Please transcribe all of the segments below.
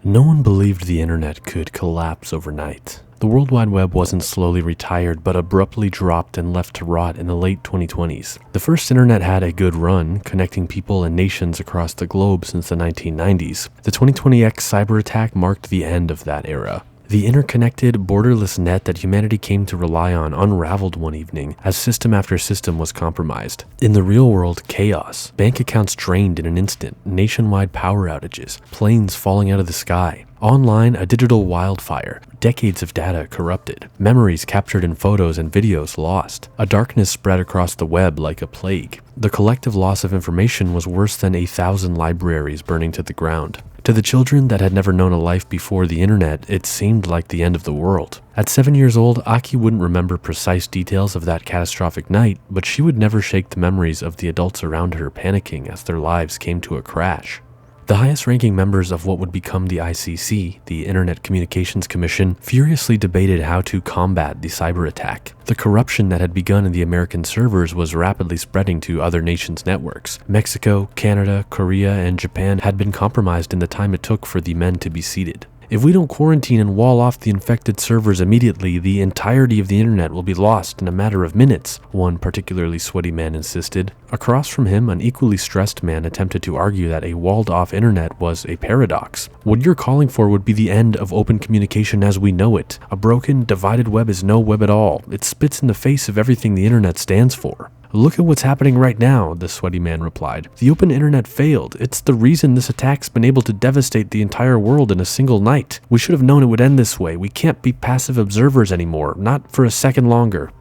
No one believed the internet could collapse overnight. The World Wide Web wasn't slowly retired, but abruptly dropped and left to rot in the late 2020s. The first internet had a good run, connecting people and nations across the globe since the 1990s. The 2020X cyber attack marked the end of that era. The interconnected, borderless net that humanity came to rely on unraveled one evening as system after system was compromised. In the real world, chaos. Bank accounts drained in an instant, nationwide power outages, planes falling out of the sky. Online, a digital wildfire, decades of data corrupted, memories captured in photos and videos lost. A darkness spread across the web like a plague. The collective loss of information was worse than 1,000 libraries burning to the ground. To the children that had never known a life before the internet, it seemed like the end of the world. At 7 years old, Aki wouldn't remember precise details of that catastrophic night, but she would never shake the memories of the adults around her panicking as their lives came to a crash. The highest-ranking members of what would become the ICC, the Internet Communications Commission, furiously debated how to combat the cyber attack. The corruption that had begun in the American servers was rapidly spreading to other nations' networks. Mexico, Canada, Korea, and Japan had been compromised in the time it took for the men to be seated. If we don't quarantine and wall off the infected servers immediately, the entirety of the internet will be lost in a matter of minutes, one particularly sweaty man insisted. Across from him, an equally stressed man attempted to argue that a walled-off internet was a paradox. What you're calling for would be the end of open communication as we know it. A broken, divided web is no web at all. It spits in the face of everything the internet stands for. Look at what's happening right now, the sweaty man replied. The open internet failed. It's the reason this attack's been able to devastate the entire world in a single night. We should have known it would end this way. We can't be passive observers anymore, not for a second longer.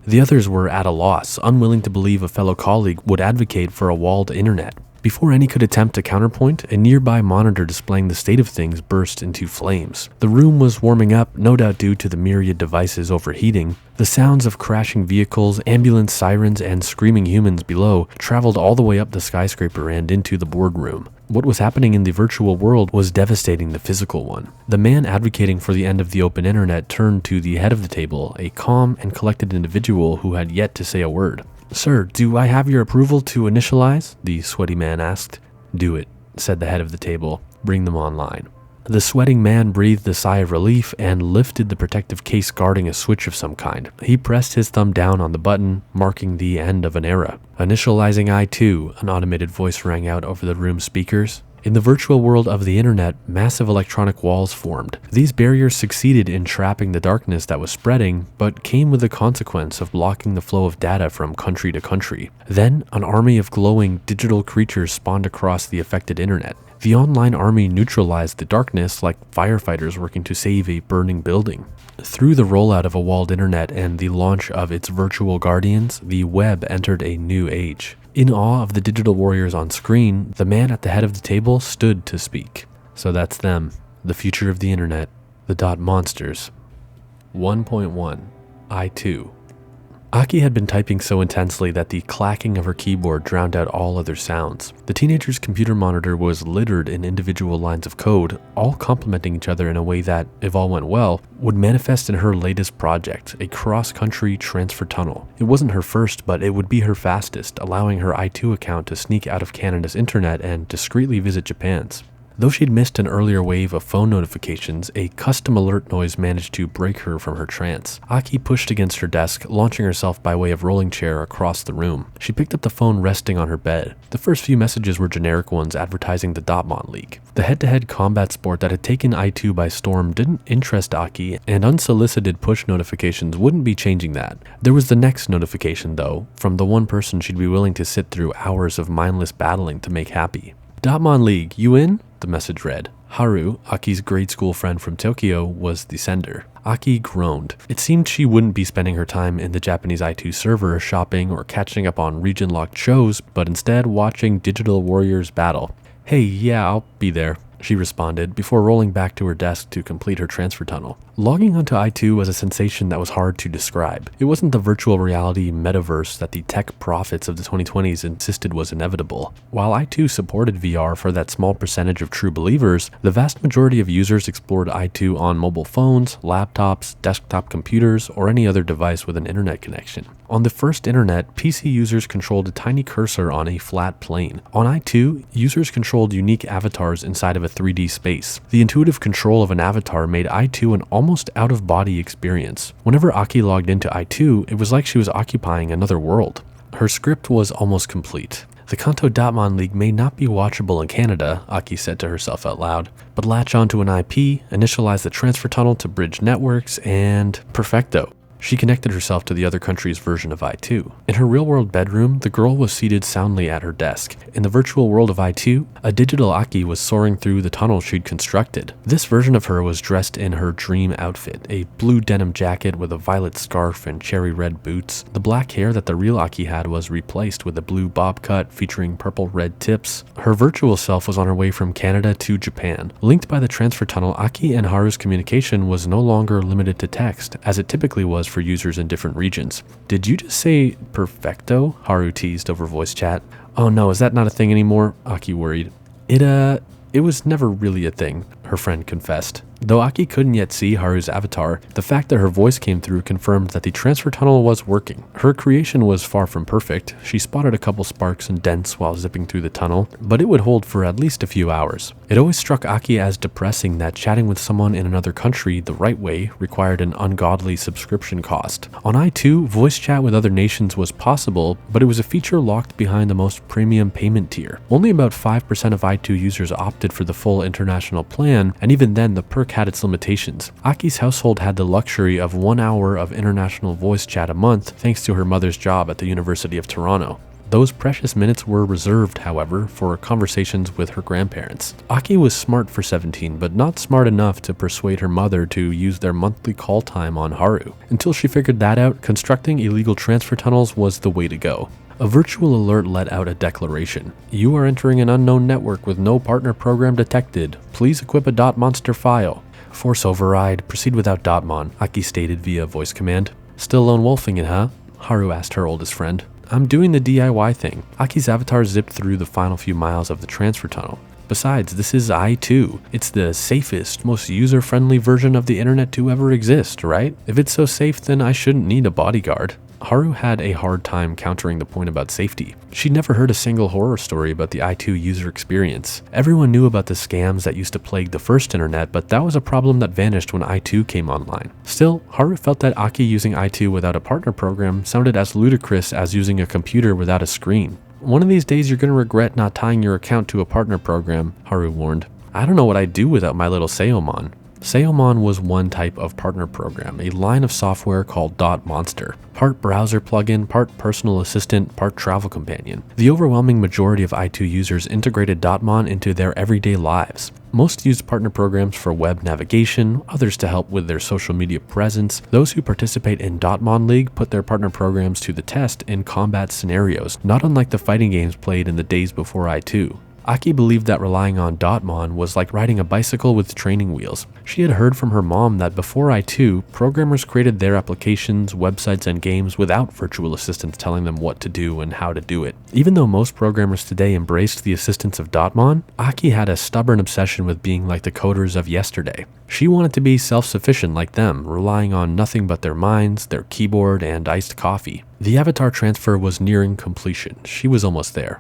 The others were at a loss, unwilling to believe a fellow colleague would advocate for a walled internet. Before any could attempt a counterpoint, a nearby monitor displaying the state of things burst into flames. The room was warming up, no doubt due to the myriad devices overheating. The sounds of crashing vehicles, ambulance sirens, and screaming humans below traveled all the way up the skyscraper and into the boardroom. What was happening in the virtual world was devastating the physical one. The man advocating for the end of the open internet turned to the head of the table, a calm and collected individual who had yet to say a word. "Sir, do I have your approval to initialize?" the sweaty man asked. "Do it," said the head of the table. "Bring them online." The sweating man breathed a sigh of relief and lifted the protective case guarding a switch of some kind. He pressed his thumb down on the button, marking the end of an era. "Initializing I2, an automated voice rang out over the room's speakers. In the virtual world of the internet, massive electronic walls formed. These barriers succeeded in trapping the darkness that was spreading, but came with the consequence of blocking the flow of data from country to country. Then, an army of glowing digital creatures spawned across the affected internet. The online army neutralized the darkness like firefighters working to save a burning building. Through the rollout of a walled internet and the launch of its virtual guardians, the web entered a new age. In awe of the digital warriors on screen, the man at the head of the table stood to speak. So that's them, the future of the internet, the dot monsters. 1.1 I2. Aki had been typing so intensely that the clacking of her keyboard drowned out all other sounds. The teenager's computer monitor was littered in individual lines of code, all complementing each other in a way that, if all went well, would manifest in her latest project, a cross-country transfer tunnel. It wasn't her first, but it would be her fastest, allowing her I2 account to sneak out of Canada's internet and discreetly visit Japan's. Though she'd missed an earlier wave of phone notifications, a custom alert noise managed to break her from her trance. Aki pushed against her desk, launching herself by way of rolling chair across the room. She picked up the phone resting on her bed. The first few messages were generic ones advertising the DotMon League. The head-to-head combat sport that had taken I2 by storm didn't interest Aki, and unsolicited push notifications wouldn't be changing that. There was the next notification, though, from the one person she'd be willing to sit through hours of mindless battling to make happy. "DotMon League, you in?" the message read. Haru, Aki's grade school friend from Tokyo, was the sender. Aki groaned. It seemed she wouldn't be spending her time in the Japanese I2 server shopping or catching up on region-locked shows, but instead watching digital warriors battle. "Hey, yeah, I'll be there," she responded before rolling back to her desk to complete her transfer tunnel. Logging onto I2 was a sensation that was hard to describe. It wasn't the virtual reality metaverse that the tech prophets of the 2020s insisted was inevitable. While I2 supported VR for that small percentage of true believers, the vast majority of users explored I2 on mobile phones, laptops, desktop computers, or any other device with an internet connection. On the first internet, PC users controlled a tiny cursor on a flat plane. On I2, users controlled unique avatars inside of a 3D space. The intuitive control of an avatar made I2 an almost out-of-body experience. Whenever Aki logged into I2, it was like she was occupying another world. Her script was almost complete. The Kanto DotMon League may not be watchable in Canada, Aki said to herself out loud, but latch onto an IP, initialize the transfer tunnel to bridge networks, and perfecto. She connected herself to the other country's version of I2. In her real-world bedroom, the girl was seated soundly at her desk. In the virtual world of I2, a digital Aki was soaring through the tunnel she'd constructed. This version of her was dressed in her dream outfit, a blue denim jacket with a violet scarf and cherry red boots. The black hair that the real Aki had was replaced with a blue bob cut featuring purple red tips. Her virtual self was on her way from Canada to Japan. Linked by the transfer tunnel, Aki and Haru's communication was no longer limited to text, as it typically was for users in different regions. Did you just say perfecto? Haru teased over voice chat. Oh no, is that not a thing anymore? Aki worried. It was never really a thing, her friend confessed. Though Aki couldn't yet see Haru's avatar, the fact that her voice came through confirmed that the transfer tunnel was working. Her creation was far from perfect. She spotted a couple sparks and dents while zipping through the tunnel, but it would hold for at least a few hours. It always struck Aki as depressing that chatting with someone in another country the right way required an ungodly subscription cost. On I2, voice chat with other nations was possible, but it was a feature locked behind the most premium payment tier. Only about 5% of I2 users opted for the full international plan, and even then the perk had its limitations. Aki's household had the luxury of 1 hour of international voice chat a month thanks to her mother's job at the University of Toronto. Those precious minutes were reserved, however, for conversations with her grandparents. Aki was smart for 17, but not smart enough to persuade her mother to use their monthly call time on Haru. Until she figured that out, constructing illegal transfer tunnels was the way to go. A virtual alert let out a declaration. You are entering an unknown network with no partner program detected. Please equip a .monster file. Force override. Proceed without .mon, Aki stated via voice command. Still lone wolfing it, huh? Haru asked her oldest friend. I'm doing the DIY thing. Aki's avatar zipped through the final few miles of the transfer tunnel. Besides, this is I2. It's the safest, most user-friendly version of the internet to ever exist, right? If it's so safe, then I shouldn't need a bodyguard. Haru had a hard time countering the point about safety. She'd never heard a single horror story about the I2 user experience. Everyone knew about the scams that used to plague the first internet, but that was a problem that vanished when I2 came online. Still, Haru felt that Aki using I2 without a partner program sounded as ludicrous as using a computer without a screen. One of these days you're gonna regret not tying your account to a partner program, Haru warned. I don't know what I'd do without my little Seomon. Seomon was one type of partner program, a line of software called .monster. Part browser plugin, part personal assistant, part travel companion. The overwhelming majority of I2 users integrated .mon into their everyday lives. Most used partner programs for web navigation, others to help with their social media presence. Those who participate in .mon League put their partner programs to the test in combat scenarios, not unlike the fighting games played in the days before I2. Aki believed that relying on .mon was like riding a bicycle with training wheels. She had heard from her mom that before I2, programmers created their applications, websites, and games without virtual assistants telling them what to do and how to do it. Even though most programmers today embraced the assistance of .mon, Aki had a stubborn obsession with being like the coders of yesterday. She wanted to be self-sufficient like them, relying on nothing but their minds, their keyboard, and iced coffee. The avatar transfer was nearing completion. She was almost there.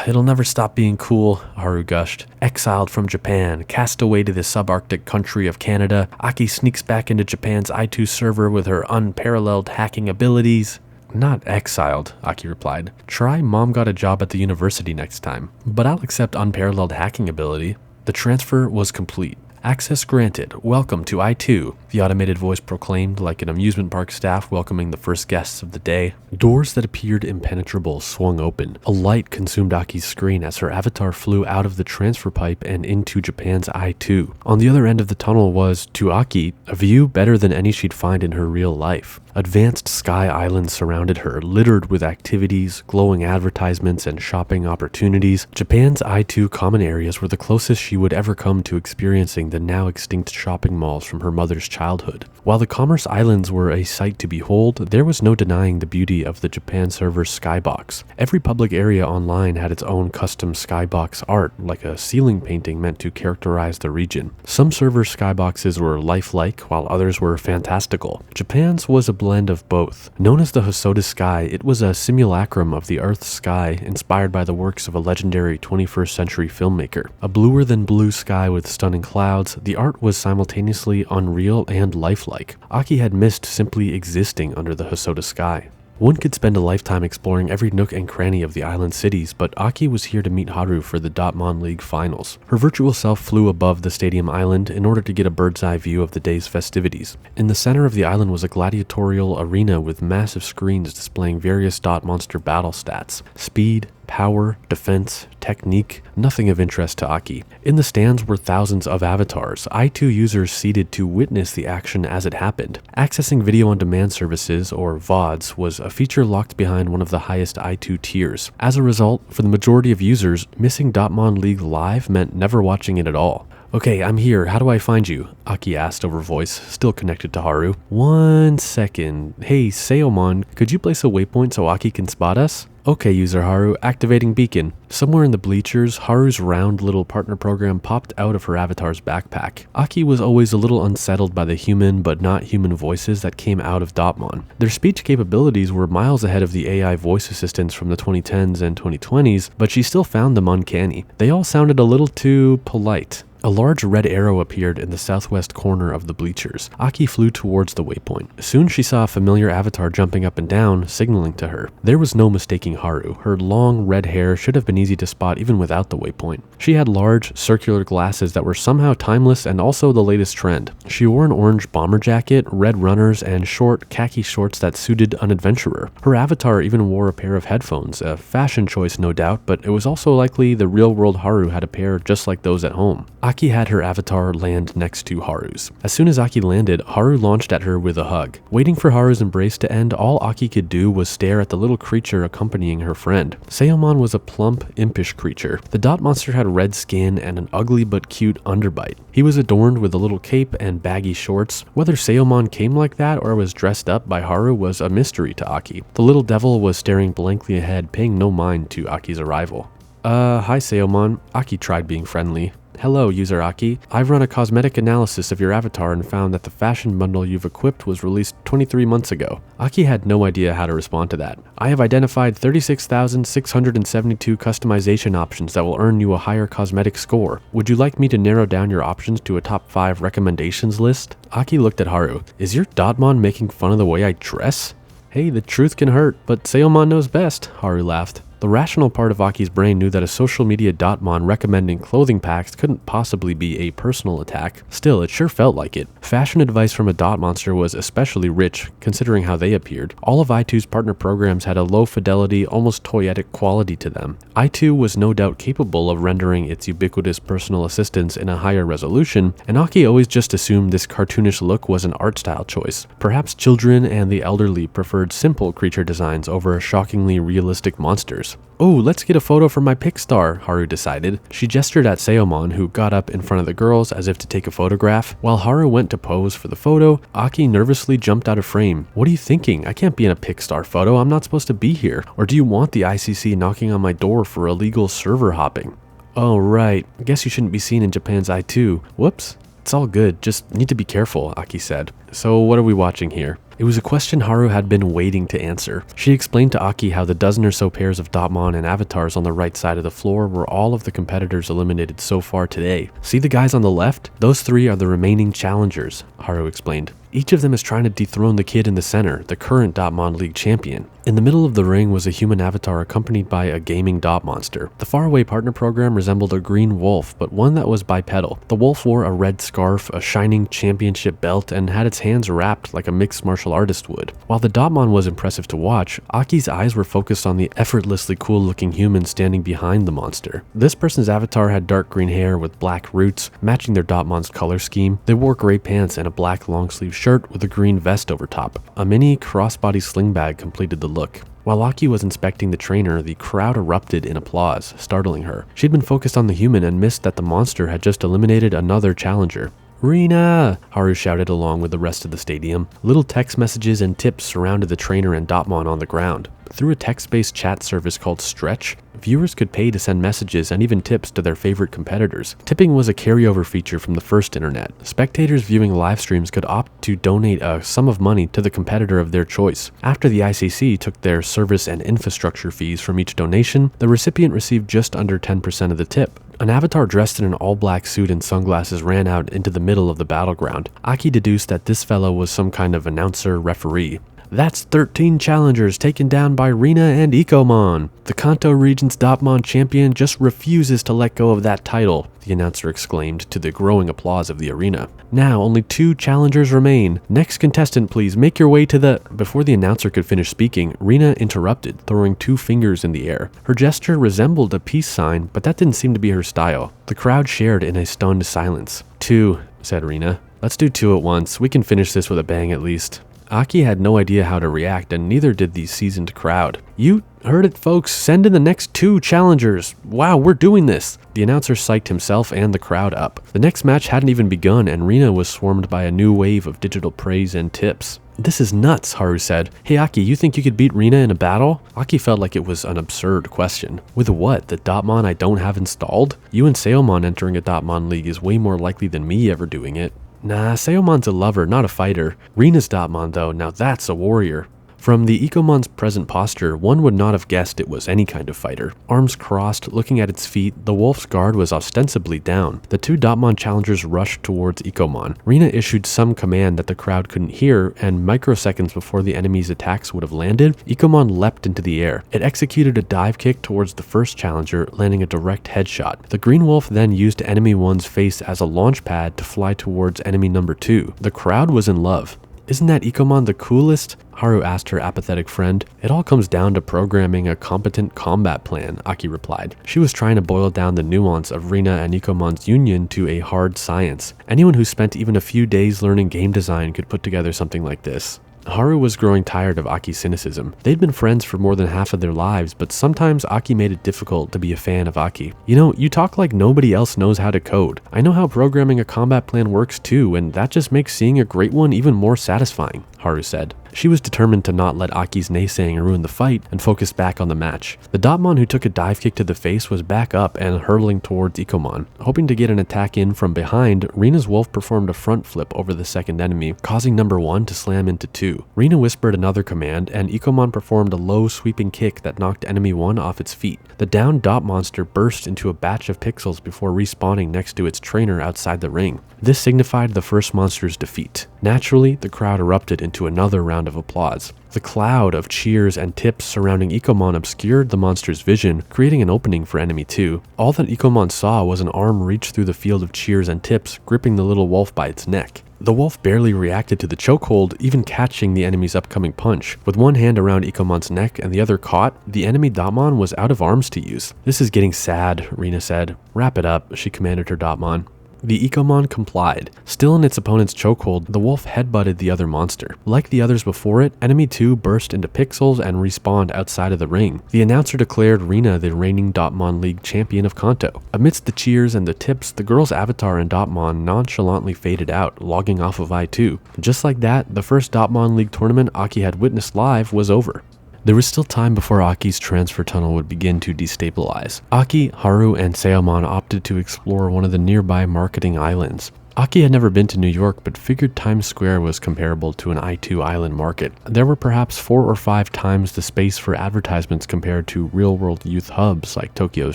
It'll never stop being cool, Haru gushed. Exiled from Japan, cast away to the subarctic country of Canada, Aki sneaks back into Japan's I2 server with her unparalleled hacking abilities. Not exiled, Aki replied. Try Mom got a job at the university next time. But I'll accept unparalleled hacking ability. The transfer was complete. Access granted. Welcome to I2, the automated voice proclaimed like an amusement park staff welcoming the first guests of the day. Doors that appeared impenetrable swung open. A light consumed Aki's screen as her avatar flew out of the transfer pipe and into Japan's I2. On the other end of the tunnel was, to Aki, a view better than any she'd find in her real life. Advanced sky islands surrounded her, littered with activities, glowing advertisements, and shopping opportunities. Japan's I2 common areas were the closest she would ever come to experiencing the now extinct shopping malls from her mother's childhood. While the Commerce Islands were a sight to behold, there was no denying the beauty of the Japan server's skybox. Every public area online had its own custom skybox art, like a ceiling painting meant to characterize the region. Some server skyboxes were lifelike, while others were fantastical. Japan's was a blend of both. Known as the Hosoda sky, it was a simulacrum of the Earth's sky inspired by the works of a legendary 21st century filmmaker. A bluer than blue sky with stunning clouds, the art was simultaneously unreal and lifelike. Aki had missed simply existing under the Hosoda sky. One could spend a lifetime exploring every nook and cranny of the island cities, but Aki was here to meet Haru for the DotMon League finals. Her virtual self flew above the stadium island in order to get a bird's eye view of the day's festivities. In the center of the island was a gladiatorial arena with massive screens displaying various Dot Monster battle stats: speed, power, defense, technique, nothing of interest to Aki. In the stands were thousands of avatars, i2 users seated to witness the action as it happened. Accessing video on demand services, or VODs, was a feature locked behind one of the highest i2 tiers. As a result, for the majority of users, missing DotMon League live meant never watching it at all. "Okay, I'm here. How do I find you?" Aki asked over voice, still connected to Haru. "1 second. Hey, Seomon, could you place a waypoint so Aki can spot us?" "Okay, user Haru, activating beacon." Somewhere in the bleachers, Haru's round little partner program popped out of her avatar's backpack. Aki was always a little unsettled by the human but not human voices that came out of DotMon. Their speech capabilities were miles ahead of the AI voice assistants from the 2010s and 2020s, but she still found them uncanny. They all sounded a little too polite. A large red arrow appeared in the southwest corner of the bleachers. Aki flew towards the waypoint. Soon she saw a familiar avatar jumping up and down, signaling to her. There was no mistaking Haru. Her long red hair should have been easy to spot even without the waypoint. She had large, circular glasses that were somehow timeless and also the latest trend. She wore an orange bomber jacket, red runners, and short, khaki shorts that suited an adventurer. Her avatar even wore a pair of headphones, a fashion choice no doubt, but it was also likely the real-world Haru had a pair just like those at home. Aki had her avatar land next to Haru's. As soon as Aki landed, Haru launched at her with a hug. Waiting for Haru's embrace to end, all Aki could do was stare at the little creature accompanying her friend. Seomon was a plump, impish creature. The Dot Monster had red skin and an ugly but cute underbite. He was adorned with a little cape and baggy shorts. Whether Seomon came like that or was dressed up by Haru was a mystery to Aki. The little devil was staring blankly ahead, paying no mind to Aki's arrival. Hi Seomon. Aki tried being friendly. "Hello, user Aki. I've run a cosmetic analysis of your avatar and found that the fashion bundle you've equipped was released 23 months ago." Aki had no idea how to respond to that. "I have identified 36,672 customization options that will earn you a higher cosmetic score. Would you like me to narrow down your options to a top 5 recommendations list?" Aki looked at Haru. "Is your DotMon making fun of the way I dress?" "Hey, the truth can hurt, but Seomon knows best," Haru laughed. The rational part of Aki's brain knew that a social media DotMon recommending clothing packs couldn't possibly be a personal attack. Still, it sure felt like it. Fashion advice from a Dot Monster was especially rich, considering how they appeared. All of i2's partner programs had a low-fidelity, almost toyetic quality to them. i2 was no doubt capable of rendering its ubiquitous personal assistants in a higher resolution, and Aki always just assumed this cartoonish look was an art style choice. Perhaps children and the elderly preferred simple creature designs over shockingly realistic monsters. "Oh, let's get a photo for my Picstar," Haru decided. She gestured at Seomon, who got up in front of the girls as if to take a photograph. While Haru went to pose for the photo, Aki nervously jumped out of frame. "What are you thinking? I can't be in a Picstar photo. I'm not supposed to be here. Or do you want the ICC knocking on my door for illegal server hopping?" "Oh, right. I guess you shouldn't be seen in Japan's i2. Whoops." "It's all good. Just need to be careful," Aki said. "So what are we watching here?" It was a question Haru had been waiting to answer. She explained to Aki how the dozen or so pairs of DotMon and avatars on the right side of the floor were all of the competitors eliminated so far today. "See the guys on the left? Those 3 are the remaining challengers," Haru explained. "Each of them is trying to dethrone the kid in the center, the current DotMon League champion." In the middle of the ring was a human avatar accompanied by a gaming Dot Monster. The faraway partner program resembled a green wolf, but one that was bipedal. The wolf wore a red scarf, a shining championship belt, and had its hands wrapped like a mixed martial artist would. While the DotMon was impressive to watch, Aki's eyes were focused on the effortlessly cool-looking human standing behind the monster. This person's avatar had dark green hair with black roots, matching their DotMon's color scheme. They wore gray pants and a black long-sleeve shirt with a green vest over top. A mini crossbody sling bag completed the look. While Aki was inspecting the trainer, the crowd erupted in applause, startling her. She'd been focused on the human and missed that the monster had just eliminated another challenger. "Rena!" Haru shouted along with the rest of the stadium. Little text messages and tips surrounded the trainer and DotMon on the ground. Through a text-based chat service called Stretch, viewers could pay to send messages and even tips to their favorite competitors. Tipping was a carryover feature from the first internet. Spectators viewing live streams could opt to donate a sum of money to the competitor of their choice. After the ICC took their service and infrastructure fees from each donation, the recipient received just under 10% of the tip. An avatar dressed in an all-black suit and sunglasses ran out into the middle of the battleground. Aki deduced that this fellow was some kind of announcer-referee. "That's 13 challengers taken down by Rina and Ecomon. The Kanto region's DotMon champion just refuses to let go of that title," the announcer exclaimed to the growing applause of the arena. "Now only 2 challengers remain. Next contestant, please make your way to the..." Before the announcer could finish speaking, Rina interrupted, throwing 2 fingers in the air. Her gesture resembled a peace sign, but that didn't seem to be her style. The crowd shared in a stunned silence. "2, said Rina. "Let's do 2 at once. We can finish this with a bang at least." Aki had no idea how to react, and neither did the seasoned crowd. "You heard it, folks. Send in the next 2 challengers. Wow, we're doing this." The announcer psyched himself and the crowd up. The next match hadn't even begun, and Rina was swarmed by a new wave of digital praise and tips. "This is nuts," Haru said. "Hey Aki, you think you could beat Rina in a battle?" Aki felt like it was an absurd question. "With what? The DotMon I don't have installed? You and Seomon entering a DotMon league is way more likely than me ever doing it." "Nah, Seomon's a lover, not a fighter. Rina's DotMon though, now that's a warrior." From the Ecomon's present posture, one would not have guessed it was any kind of fighter. Arms crossed, looking at its feet, the wolf's guard was ostensibly down. The 2 DotMon challengers rushed towards Ecomon. Rina issued some command that the crowd couldn't hear, and microseconds before the enemy's attacks would have landed, Ecomon leapt into the air. It executed a dive kick towards the first challenger, landing a direct headshot. The green wolf then used enemy 1's face as a launch pad to fly towards enemy number 2. The crowd was in love. "Isn't that Ecomon the coolest?" Haru asked her apathetic friend. "It all comes down to programming a competent combat plan," Aki replied. She was trying to boil down the nuance of Rina and Ikomon's union to a hard science. Anyone who spent even a few days learning game design could put together something like this. Haru was growing tired of Aki's cynicism. They'd been friends for more than half of their lives, but sometimes Aki made it difficult to be a fan of Aki. "You know, you talk like nobody else knows how to code. I know how programming a combat plan works too, and that just makes seeing a great one even more satisfying," Haru said. She was determined to not let Aki's naysaying ruin the fight and focus back on the match. The DotMon who took a dive kick to the face was back up and hurtling towards Ecomon. Hoping to get an attack in from behind, Rina's wolf performed a front flip over the second enemy, causing number 1 to slam into 2. Rina whispered another command, and Ecomon performed a low sweeping kick that knocked enemy 1 off its feet. The downed dot monster burst into a batch of pixels before respawning next to its trainer outside the ring. This signified the first monster's defeat. Naturally, the crowd erupted into another round of applause. The cloud of cheers and tips surrounding Ecomon obscured the monster's vision, creating an opening for enemy 2. All that Ecomon saw was an arm reach through the field of cheers and tips, gripping the little wolf by its neck. The wolf barely reacted to the chokehold, even catching the enemy's upcoming punch. With one hand around Ecomon's neck and the other caught, the enemy DotMon was out of arms to use. "This is getting sad," Rina said. "Wrap it up," she commanded her DotMon. The Ecomon complied. Still in its opponent's chokehold, the wolf headbutted the other monster. Like the others before it, enemy 2 burst into pixels and respawned outside of the ring. The announcer declared Rina the reigning DotMon League champion of Kanto. Amidst the cheers and the tips, the girl's avatar in DotMon nonchalantly faded out, logging off of I2. Just like that, the first DotMon League tournament Aki had witnessed live was over. There was still time before Aki's transfer tunnel would begin to destabilize. Aki, Haru, and Seomon opted to explore one of the nearby marketing islands. Aki had never been to New York, but figured Times Square was comparable to an I2 island market. There were perhaps 4 or 5 times the space for advertisements compared to real-world youth hubs like Tokyo's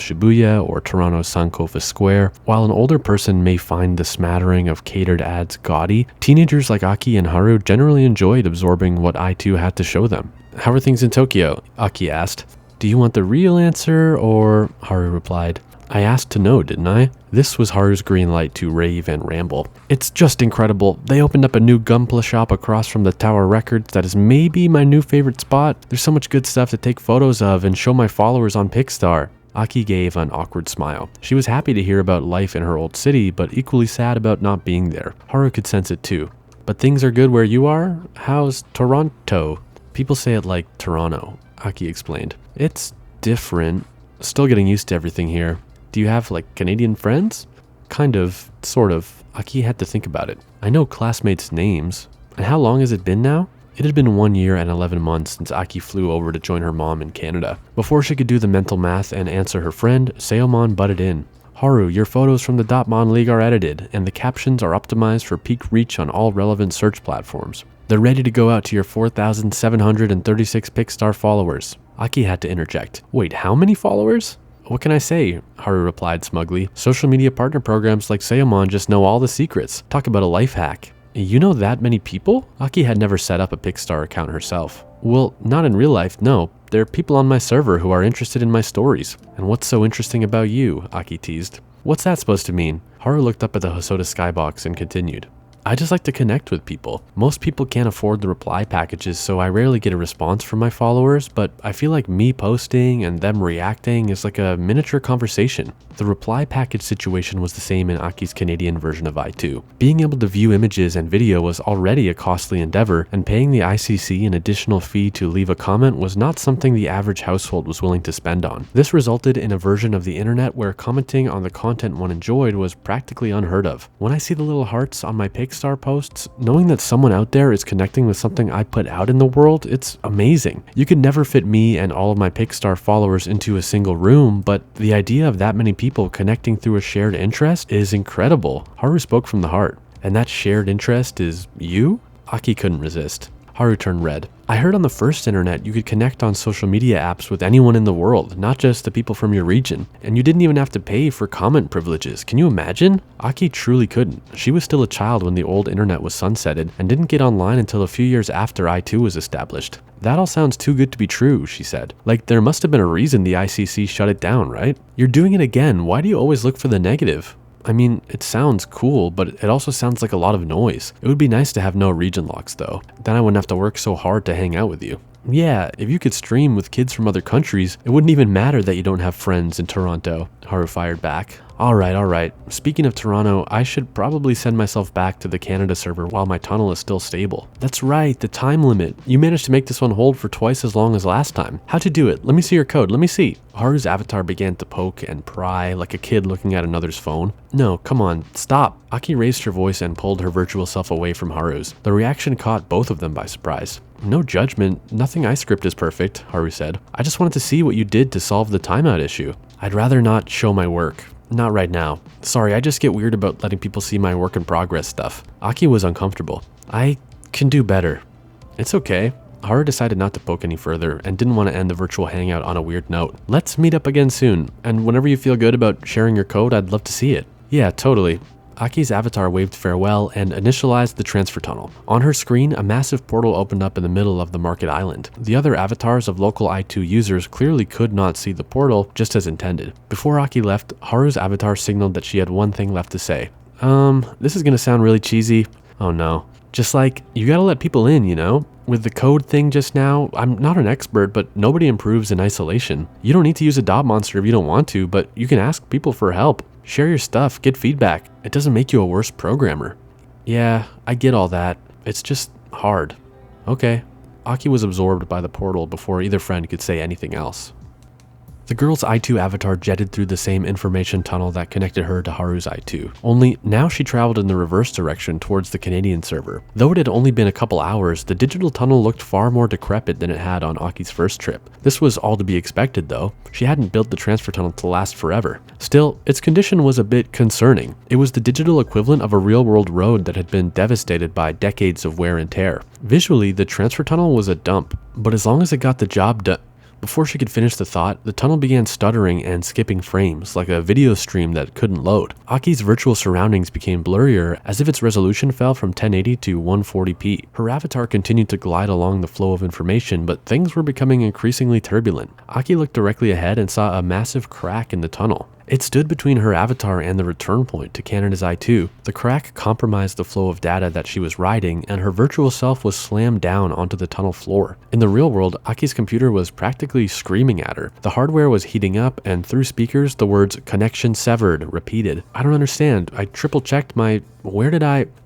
Shibuya or Toronto's Sankofa Square. While an older person may find the smattering of catered ads gaudy, teenagers like Aki and Haru generally enjoyed absorbing what I2 had to show them. "How are things in Tokyo?" Aki asked. "Do you want the real answer, or?" Haru replied. "I asked to know, didn't I?" This was Haru's green light to rave and ramble. "It's just incredible. They opened up a new Gunpla shop across from the Tower Records that is maybe my new favorite spot. There's so much good stuff to take photos of and show my followers on Picstar." Aki gave an awkward smile. She was happy to hear about life in her old city, but equally sad about not being there. Haru could sense it too. "But things are good where you are? How's Toronto?" "People say it like Toronto," Aki explained. "It's different. Still getting used to everything here. Do you have, like, Canadian friends?" "Kind of, sort of." Aki had to think about it. "I know classmates' names." "And how long has it been now?" It had been 1 year and 11 months since Aki flew over to join her mom in Canada. Before she could do the mental math and answer her friend, Seomon butted in. Haru, your photos from the DotMon League are edited, and the captions are optimized for peak reach on all relevant search platforms. They're ready to go out to your 4,736 Picstar followers. Aki had to interject. Wait, how many followers? What can I say? Haru replied smugly. Social media partner programs like Seomon just know all the secrets. Talk about a life hack. You know that many people? Aki had never set up a Picstar account herself. Well, not in real life, no. There are people on my server who are interested in my stories. And what's so interesting about you? Aki teased. What's that supposed to mean? Haru looked up at the Hosoda skybox and continued. I just like to connect with people. Most people can't afford the reply packages, so I rarely get a response from my followers, but I feel like me posting and them reacting is like a miniature conversation. The reply package situation was the same in Aki's Canadian version of i2. Being able to view images and video was already a costly endeavor, and paying the ICC an additional fee to leave a comment was not something the average household was willing to spend on. This resulted in a version of the internet where commenting on the content one enjoyed was practically unheard of. When I see the little hearts on my Picstar posts, knowing that someone out there is connecting with something I put out in the world, it's amazing. You could never fit me and all of my Picstar followers into a single room, but the idea of that many people connecting through a shared interest is incredible. Haru spoke from the heart. And that shared interest is you? Aki couldn't resist. Haru turned red. I heard on the first internet you could connect on social media apps with anyone in the world, not just the people from your region. And you didn't even have to pay for comment privileges. Can you imagine? Aki truly couldn't. She was still a child when the old internet was sunsetted and didn't get online until a few years after i2 was established. That all sounds too good to be true, she said. Like there must have been a reason the ICC shut it down, right? You're doing it again. Why do you always look for the negative? I mean, it sounds cool, but it also sounds like a lot of noise. It would be nice to have no region locks though. Then I wouldn't have to work so hard to hang out with you. Yeah, if you could stream with kids from other countries, it wouldn't even matter that you don't have friends in Toronto, Haru fired back. Alright. Speaking of Toronto, I should probably send myself back to the Canada server while my tunnel is still stable. That's right, the time limit. You managed to make this one hold for twice as long as last time. How'd you do it? Let me see your code, let me see. Haru's avatar began to poke and pry like a kid looking at another's phone. No, come on, stop. Aki raised her voice and pulled her virtual self away from Haru's. The reaction caught both of them by surprise. No judgment, nothing I script is perfect, Haru said. I just wanted to see what you did to solve the timeout issue. I'd rather not show my work. Not right now. Sorry, I just get weird about letting people see my work in progress stuff. Aki was uncomfortable. I can do better. It's okay. Haru decided not to poke any further and didn't want to end the virtual hangout on a weird note. Let's meet up again soon, and whenever you feel good about sharing your code, I'd love to see it. Yeah, totally. Aki's avatar waved farewell and initialized the transfer tunnel. On her screen, a massive portal opened up in the middle of the market island. The other avatars of local i2 users clearly could not see the portal, just as intended. Before Aki left, Haru's avatar signaled that she had one thing left to say. This is gonna sound really cheesy. Oh no. Just like, you gotta let people in, you know? With the code thing just now, I'm not an expert, but nobody improves in isolation. You don't need to use a dot monster if you don't want to, but you can ask people for help. Share your stuff, get feedback. It doesn't make you a worse programmer. Yeah, I get all that. It's just hard. Okay. Aki was absorbed by the portal before either friend could say anything else. The girl's i2 avatar jetted through the same information tunnel that connected her to Haru's i2. Only now she traveled in the reverse direction towards the Canadian server. Though it had only been a couple hours, the digital tunnel looked far more decrepit than it had on Aki's first trip. This was all to be expected though. She hadn't built the transfer tunnel to last forever. Still, its condition was a bit concerning. It was the digital equivalent of a real-world road that had been devastated by decades of wear and tear. Visually, the transfer tunnel was a dump, but as long as it got the job done. Before she could finish the thought, the tunnel began stuttering and skipping frames, like a video stream that couldn't load. Aki's virtual surroundings became blurrier, as if its resolution fell from 1080 to 140p. Her avatar continued to glide along the flow of information, but things were becoming increasingly turbulent. Aki looked directly ahead and saw a massive crack in the tunnel. It stood between her avatar and the return point to Canada's i2. The crack compromised the flow of data that she was riding, and her virtual self was slammed down onto the tunnel floor. In the real world, Aki's computer was practically screaming at her. The hardware was heating up, and through speakers, the words "connection severed" repeated. I don't understand. I triple checked my...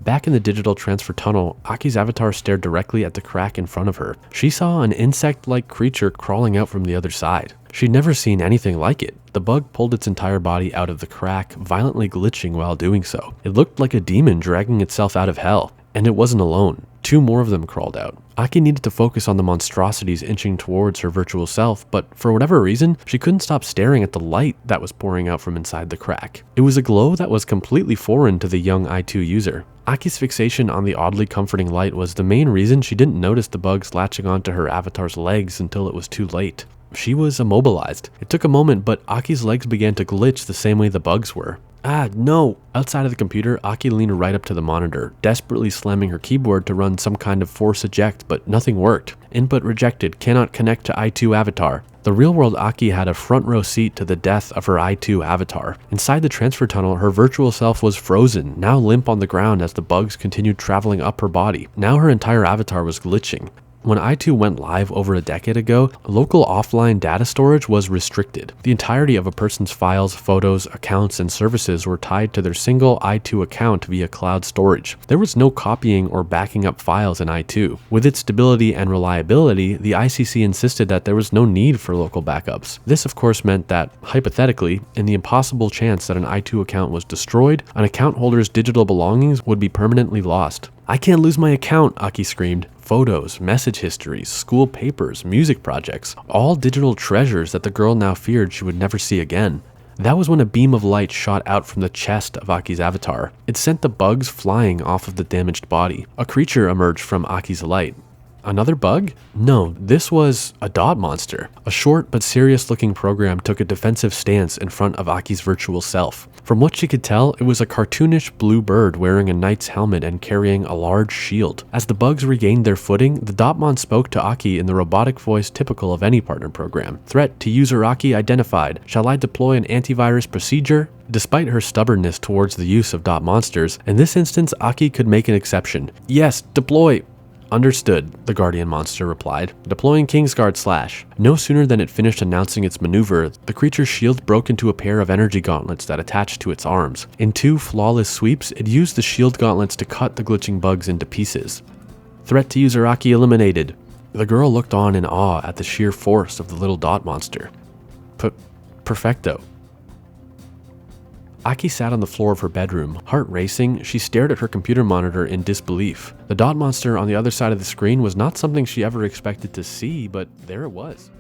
Back in the digital transfer tunnel, Aki's avatar stared directly at the crack in front of her. She saw an insect-like creature crawling out from the other side. She'd never seen anything like it. The bug pulled its entire body out of the crack, violently glitching while doing so. It looked like a demon dragging itself out of hell. And it wasn't alone. 2 more of them crawled out. Aki needed to focus on the monstrosities inching towards her virtual self, but for whatever reason, she couldn't stop staring at the light that was pouring out from inside the crack. It was a glow that was completely foreign to the young i2 user. Aki's fixation on the oddly comforting light was the main reason she didn't notice the bugs latching onto her avatar's legs until it was too late. She was immobilized. It took a moment, but Aki's legs began to glitch the same way the bugs were. Ah, no! Outside of the computer, Aki leaned right up to the monitor, desperately slamming her keyboard to run some kind of force eject, but nothing worked. Input rejected, cannot connect to i2 avatar. The real-world Aki had a front row seat to the death of her i2 avatar. Inside the transfer tunnel, her virtual self was frozen, now limp on the ground as the bugs continued traveling up her body. Now her entire avatar was glitching. When i2 went live over a decade ago, local offline data storage was restricted. The entirety of a person's files, photos, accounts, and services were tied to their single i2 account via cloud storage. There was no copying or backing up files in i2. With its stability and reliability, the ICC insisted that there was no need for local backups. This of course meant that, hypothetically, in the impossible chance that an i2 account was destroyed, an account holder's digital belongings would be permanently lost. "I can't lose my account," Aki screamed. Photos, message histories, school papers, music projects, all digital treasures that the girl now feared she would never see again. That was when a beam of light shot out from the chest of Aki's avatar. It sent the bugs flying off of the damaged body. A creature emerged from Aki's light. Another bug? No, this was a dot monster. A short but serious looking program took a defensive stance in front of Aki's virtual self. From what she could tell, it was a cartoonish blue bird wearing a knight's helmet and carrying a large shield. As the bugs regained their footing, the DotMon spoke to Aki in the robotic voice typical of any partner program. "Threat to user Aki identified. Shall I deploy an antivirus procedure?" Despite her stubbornness towards the use of dot monsters, in this instance Aki could make an exception. "Yes, deploy." "Understood," the Guardian monster replied. "Deploying Kingsguard /." No sooner than it finished announcing its maneuver, the creature's shield broke into a pair of energy gauntlets that attached to its arms. In 2 flawless sweeps, it used the shield gauntlets to cut the glitching bugs into pieces. "Threat to user Aki eliminated." The girl looked on in awe at the sheer force of the little dot monster. Perfecto. Aki sat on the floor of her bedroom. Heart racing, she stared at her computer monitor in disbelief. The dot monster on the other side of the screen was not something she ever expected to see, but there it was.